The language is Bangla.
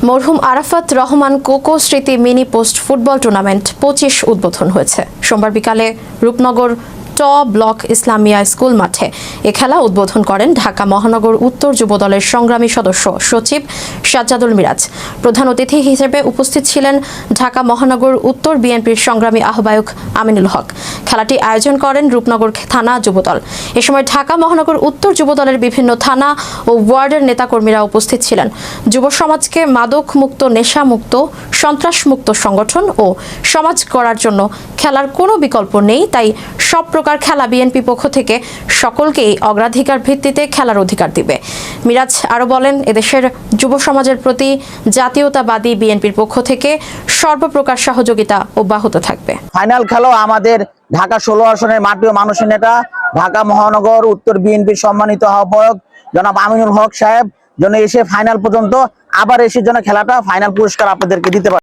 মরহুম আরাফাত রহমান কোকো স্মৃতি মিনি পোস্ট ফুটবল টুর্নামেন্ট 25 উদ্বোধন হয়েছে। সোমবার বিকালে রূপনগর ট ব্লক ইসলামিয়া স্কুল মাঠে এ খেলা উদ্বোধন করেন ঢাকা মহানগর উত্তর যুবদলের সংগ্রামী সদস্য সচিব সাজ্জাদুল মিরাজ। প্রধান অতিথি হিসেবে উপস্থিত ছিলেন ঢাকা মহানগর উত্তর বিএনপির সংগ্রামী আহ্বায়ক আমিনুল হক। খেলাটি আয়োজন করেন রূপনগর থানা যুবদল। এ সময় ঢাকা মহানগর উত্তর যুবদলের বিভিন্ন থানা ও ওয়ার্ডের নেতাকর্মীরা উপস্থিত ছিলেন। যুব সমাজকে মাদক মুক্ত, নেশা মুক্ত, সন্ত্রাস মুক্ত সংগঠন ও সমাজ গড়ার জন্য খেলার কোনো বিকল্প নেই, তাই সব প্রকার খেলা বিএনপি পক্ষ থেকে সকলকেই অগ্রাধিকার ভিত্তিতে খেলার অধিকার দিবে। মিরাজ আরও বলেন, এদেশের যুব সমাজের প্রতি জাতীয়তাবাদী বিএনপির পক্ষ থেকে সর্বপ্রকার সহযোগিতা অব্যাহত থাকবে। ফাইনাল খেলো আমাদের ঢাকা 16 আসনের মাটিও মানুষের নেতা, ঢাকা মহানগর উত্তর বিএনপির সম্মানিত আহ্বায়ক জনাব আমিনুল হক সাহেব যেন এসে ফাইনাল পর্যন্ত আবার এসে যেন খেলাটা ফাইনাল পুরস্কার আপনাদেরকে দিতে পারে।